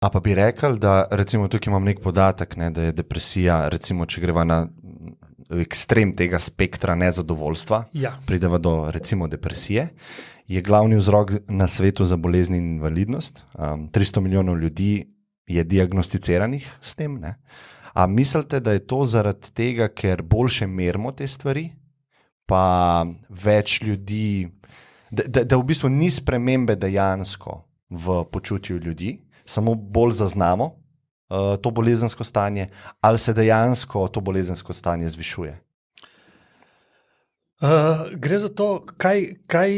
A pa bi rekel, da recimo tukaj imam nek podatek, ne, da je depresija, recimo če greva na ekstrem tega spektra nezadovoljstva, prideva do recimo depresije, je glavni vzrok na svetu za bolezni in invalidnost. 300 milijonov ljudi je diagnosticiranih s tem. Ne? A mislite, da je to zaradi tega, ker boljše merimo te stvari, pa več ljudi, da v bistvu ni spremembe dejansko v počutju ljudi, samo bolj zaznamo to bolezensko stanje, ali se dejansko to bolezensko stanje zvišuje? Gre za to, kaj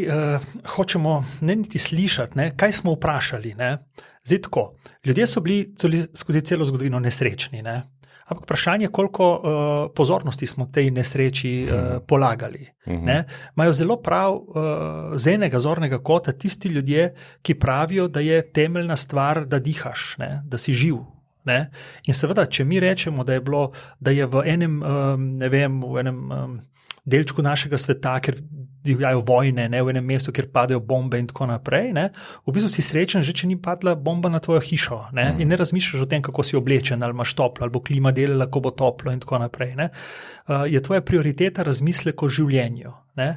hočemo ne niti slišati, ne? Kaj smo vprašali. Ne? Zdaj tako, ljudje so bili skozi celo zgodovino nesrečni, ne? Ampak vprašanje, koliko pozornosti smo tej nesreči polagali. Ne? Imajo zelo prav z enega zornega kota tisti ljudje, ki pravijo, da je temeljna stvar, da dihaš, ne? Da si živ. Ne? In seveda, če mi rečemo, da je v enem, v enem delčku našega sveta, ker divjajo vojne, ne, v enem mestu, kjer padajo bombe in tako naprej, ne, v bistvu si srečen, že če ni padla bomba na tvojo hišo, ne, in ne razmišljaš o tem, kako si oblečen, ali imaš toplo, ali bo klima delala, ko bo toplo in tako naprej. Ne. Je tvoja prioriteta razmislek o življenju. Ne.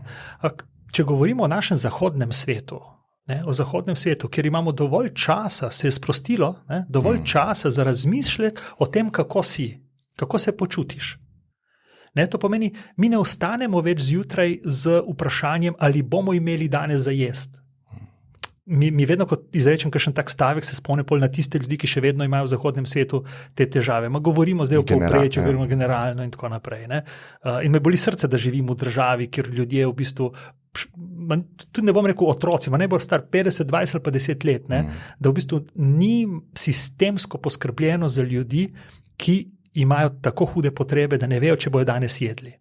Če govorimo o našem zahodnem svetu, ne, o zahodnem svetu, kjer imamo dovolj časa, se je sprostilo, ne, dovolj časa za razmislek o tem, kako si, kako se počutiš. Ne, to pomeni, mi ne ostanemo več zjutraj z vprašanjem, ali bomo imeli danes za jesti. Mi vedno, ko izrečem kakšen tak stavek, se spomne pol na tiste ljudi, ki še vedno imajo v zahodnem svetu te težave. Govorimo zdaj o povprečju, govorimo generalno in tako naprej. Ne. In me boli srce, da živim v državi, kjer ljudje v bistvu, tudi ne bom rekel otroci, ne bo star 50, 20 ali pa 10 let, ne, da v bistvu ni sistemsko poskrbljeno za ljudi, ki imajo tako hude potrebe, da ne vejo, če bojo danes jedli.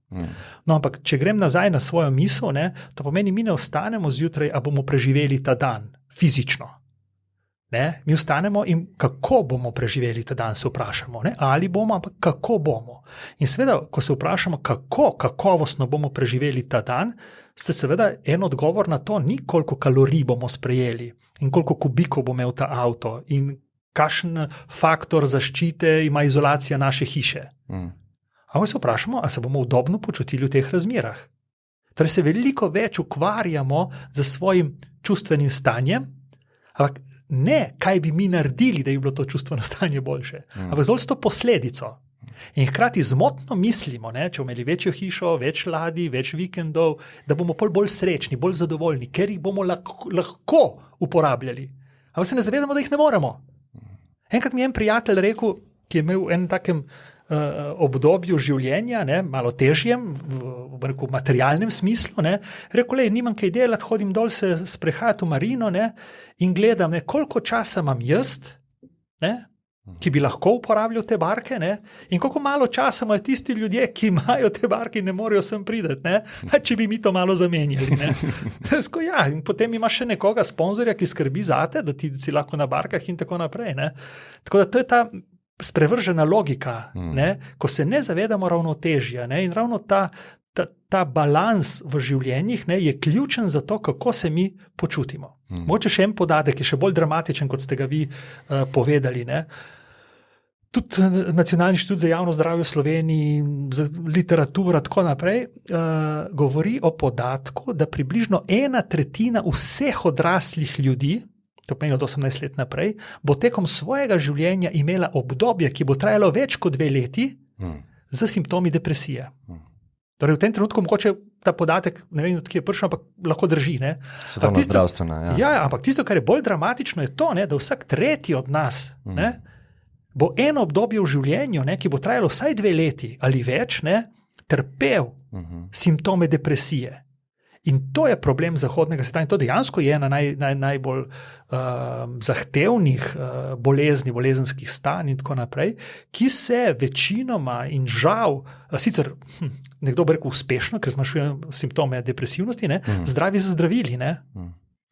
No, ampak, če grem nazaj na svojo misel, ne, to pomeni, mi ne ostanemo zjutraj, a bomo preživeli ta dan, fizično. Ne, mi ostanemo in kako bomo preživeli ta dan, se vprašamo. Ne, ali bomo, ampak kako bomo. In seveda, ko se vprašamo, kako kakovostno bomo preživeli ta dan, ste seveda en odgovor na to, ni koliko kalorij bomo sprejeli in koliko kubikov bo imel ta avto in kakšen faktor zaščite ima izolacija naše hiše. Ampak se vprašamo, ali se bomo udobno počutili v teh razmerah. Torej se veliko več ukvarjamo z svojim čustvenim stanjem, ampak ne, kaj bi mi naredili, da bi bilo to čustveno stanje boljše, ampak zelo s to posledico. In hkrati zmotno mislimo, ne, če bomo imeli večjo hišo, več ladij, več vikendov, da bomo bolj srečni, bolj zadovoljni, ker jih bomo lahko uporabljali. Ampak se ne zavedamo, da jih ne moremo. Enkrat mi je en prijatelj rekel, ki je imel v enem takem obdobju življenja, ne, malo težjem, v materialnem smislu, ne, rekel, nimam kaj delati, hodim dol se sprehajati v marino, ne, in gledam, ne, koliko časa imam jaz, ne, ki bi lahko uporabljal te barke, ne, in koliko malo časa imajo tisti ljudje, ki imajo te barke in ne morejo sem priti, ne, če bi mi to malo zamenjali. Ne. Ja, in potem imaš še nekoga sponzorja, ki skrbi zate, da ti si lahko na barkah in tako naprej. Ne. Tako da to je ta sprevržena logika, ne, ko se ne zavedamo ravnotežja, ne, in ravno ta balans v življenjih, ne, je ključen za to, kako se mi počutimo. Mogoče še en podatek, je še bolj dramatičen, kot ste ga vi povedali. Ne. Tudi Nacionalni inštitut za javno zdravje v Sloveniji, literatura, tako naprej, govori o podatku, da približno 1/3 vseh odraslih ljudi, to pomeni od 18 let naprej, bo tekom svojega življenja imela obdobje, ki bo trajalo več kot 2 leti, z simptomi depresije. Torej v tem trenutku mogoče ta podatek, ne vem, od kje je prišel, ampak lahko drži. Ne? Svetovna zdravstvena, ja. Ja, ampak tisto, kar je bolj dramatično, je to, ne, da vsak tretji od nas, ne, bo eno obdobje v življenju, ne, ki bo trajalo vsaj 2 leti ali več, ne, trpel simptome depresije. In to je problem zahodnega sveta in to dejansko je ena najbolj zahtevnih bolezenskih stanj in tako naprej, ki se večinoma in žal, sicer nekdo bi rekel uspešno, ker zmanjšuje simptome depresivnosti, ne, zdravi z zdravili. Ne.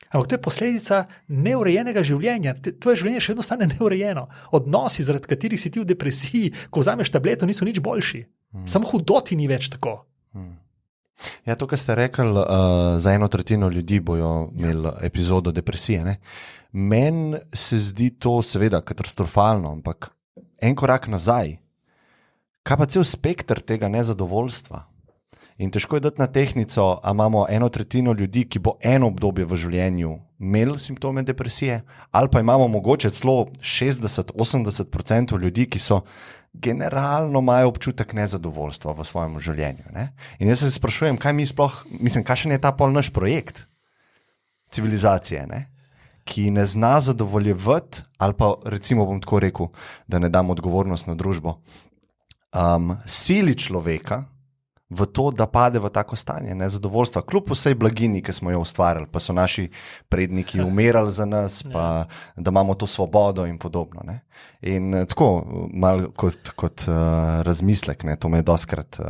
Ampak to je posledica neurejenega življenja. Tvoje življenje še vedno stane neurejeno. Odnosi, zaradi katerih si ti v depresiji, ko vzameš tableto, niso nič boljši. Samo hudoti ni več tako. Ja, to, kar ste rekli, za 1/3 ljudi bojo imeli epizodo depresije. Ne? Meni se zdi to seveda katastrofalno, ampak en korak nazaj, kaj pa cel spektr tega nezadovoljstva? In težko je dati na tehtnico, a imamo 1/3 ljudi, ki bo eno obdobje v življenju imeli simptome depresije, ali pa imamo mogoče celo 60-80% ljudi, ki so generalno imajo občutek nezadovoljstva v svojem življenju. Ne? In jaz se sprašujem, kaj mi sploh, mislim, kakšen je ta pol naš projekt civilizacije, ne? Ki ne zna zadovoljevati, ali pa recimo bom tako rekel, da ne dam odgovornost na družbo, sili človeka v to, da pade v tako stanje nezadovoljstva, kljub vsej blagini, ki smo jo ustvarjali, pa so naši predniki umirali za nas, pa da imamo to svobodo in podobno. Ne? In tako, malo kot razmislek, ne? To me dostkrat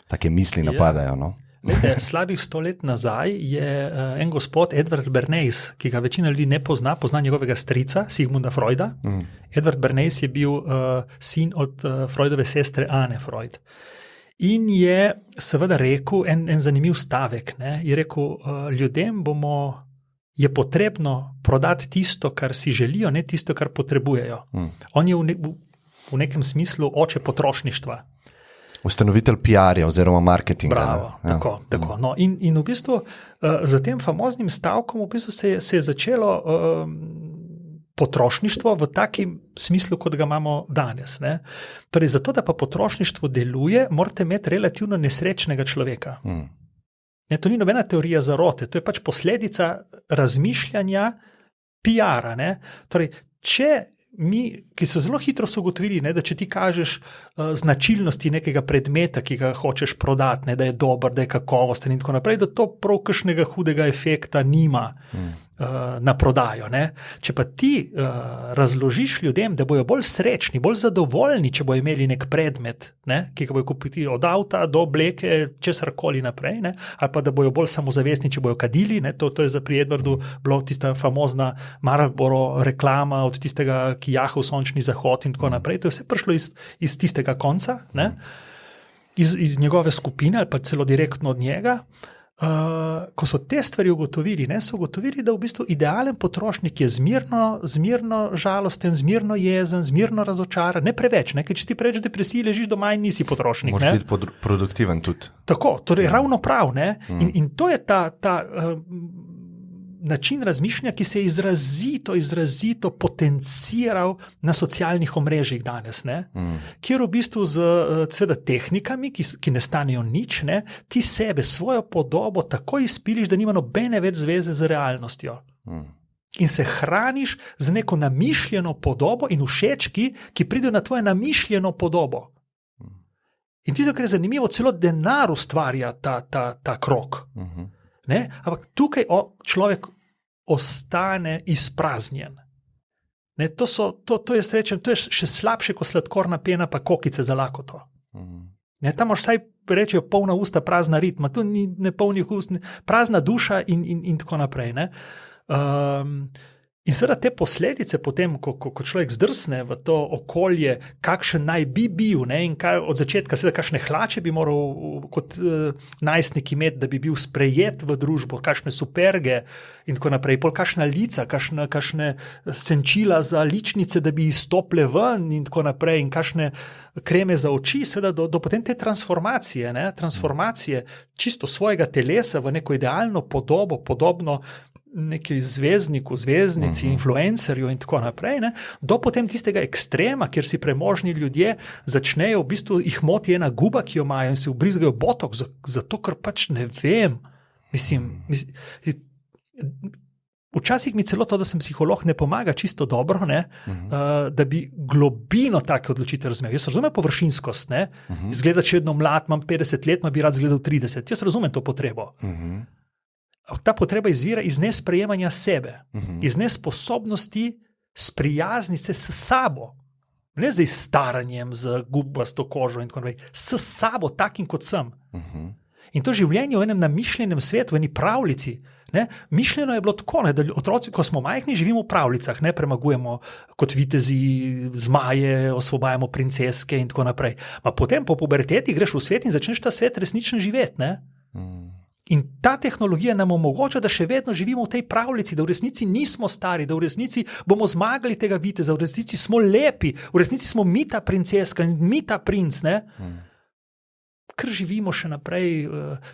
take misli napadajo, no? Lete, slabih 100 let nazaj je en gospod Edward Bernays, ki ga večina ljudi ne pozna, pozna njegovega strica Sigmunda Freuda. Edward Bernays je bil sin od Freudove sestre Anne Freud. In je seveda rekel en zanimiv stavek. Ne? Je rekel, ljudem je potrebno prodati tisto, kar si želijo, ne tisto, kar potrebujejo. On je v nekem smislu oče potrošništva. Ustanovitelj PR-ja oziroma marketinga. Bravo, tako. No, in v bistvu za tem famoznim stavkom v bistvu se je začelo potrošništvo v takim smislu, kot ga imamo danes. Ne? Torej, zato, da pa potrošništvo deluje, morate imeti relativno nesrečnega človeka. Ne, to ni nobena teorija zarote, to je pač posledica razmišljanja PR-a. Ne? Torej, ki so zelo hitro ugotovili, da če ti kažeš značilnosti nekega predmeta, ki ga hočeš prodati, da je dober, da je kakovosten in tako naprej, da to prav kakšnega hudega efekta nima na prodajo. Ne? Če pa ti razložiš ljudem, da bojo bolj srečni, bolj zadovoljni, če bojo imeli nek predmet, ne? Ki ga bojo kupiti od avta do obleke, česarkoli naprej, ne? Ali pa da bojo bolj samozavestni, če bojo kadili, ne? To je za pri Edwardu bilo tista famozna Marlboro reklama od tistega, ki jaha v sončni zahod in tako naprej. To je vse prišlo iz tistega konca, ne? Iz njegove skupine ali pa celo direktno od njega. Ko so te stvari ugotovili, so ugotovili, da v bistvu idealen potrošnik je zmirno žalosten, zmirno jezen, zmirno razočaran, ne preveč, ne? Ker če ti preveč depresiji ležiš doma in nisi potrošnik. Moraš biti produktiven tudi. Tako, torej ravno prav. Ne? In to je ta način razmišljanja, ki se je izrazito potenciral na socialnih omrežjih danes, kjer v bistvu z tehnikami, ki ne stanejo nič, ti sebe, svojo podobo tako izpiliš, da nima nobene več zveze z realnostjo. In se hraniš z neko namišljeno podobo in všečki, ki pridejo na tvojo namišljeno podobo. In tisto, kar je zanimivo, celo denar ustvarja ta krog. Ampak tukaj človek ostane izpraznjen. To je še slabše kot sladkorna pena pa kokice za lakoto. Tam moraš vsaj reči polna usta, prazna ritma, tu ni ne polnih ust, prazna duša in tako naprej. In seveda te posledice potem, ko človek zdrsne v to okolje, kakšen naj bi bil, in kaj od začetka, seveda kakšne hlače bi moral kot najstnik imeti, da bi bil sprejet v družbo, kakšne superge in tako naprej, pol kakšna lica, kakšne senčila za ličnice, da bi izstople ven in tako naprej in kakšne kreme za oči, seveda do potem te transformacije čisto svojega telesa v neko idealno podobo, podobno neki zvezdniku, zvezdnici, influencerju in tako naprej, do potem tistega ekstrema, kjer si premožni ljudje začnejo, v bistvu jih moti ena guba, ki jo imajo in si ubrizgajo botok, zato ker pač ne vem. Včasih mi celo to, da sem psiholog, ne pomaga čisto dobro, da bi globino take odločitve razumel. Jaz razumem površinskost, izgleda, če vedno mlad, imam 50 let, bi rad izgledal 30. Jaz razumem to potrebo. Ta potreba izvira iz nesprejemanja sebe, iz nesposobnosti sprijazniti se s sabo. Ne zdaj s staranjem, z gubasto kožo in tako naprej, s sabo, takim kot sem. In to življenje v enem namišljenem svetu, v eni pravljici. Mišljeno je bilo tako, da otroci, ko smo majhni, živimo v pravljicah, premagujemo kot vitezi zmaje, osvobajamo princeske in tako naprej. Potem po puberteti greš v svet in začneš ta svet resnično živeti. In ta tehnologija nam omogoča, da še vedno živimo v tej pravljici, da v resnici nismo stari, da v resnici bomo zmagali tega viteza, v resnici smo lepi, v resnici smo mi ta princeska in mi ta princ, ne? Ker živimo še naprej.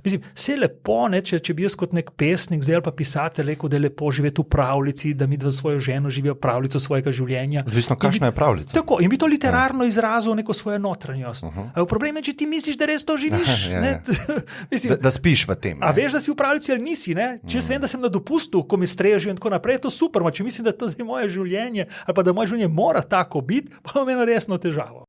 Mislim, vse je lepo, ne, če bi jaz kot nek pesnik, zdaj ali pa pisatelj rekel, da je lepo živeti v pravljici, da mi dva svojo ženo živijo pravljico svojega življenja. Odvisno, kakšna je pravljica. Tako, in bi to literarno izrazil neko svojo notranjost. Problem je, če ti misliš, da res to živiš. Mislim, da spiš v tem. A veš, da si v pravljici ali nisi, ne? Če jaz vem, da sem na dopustu, ko mi strežijo in tako naprej, je to super, če mislim, da to je moje življenje, ali pa da moje življenje mora tako biti, pa imam eno resno težavo.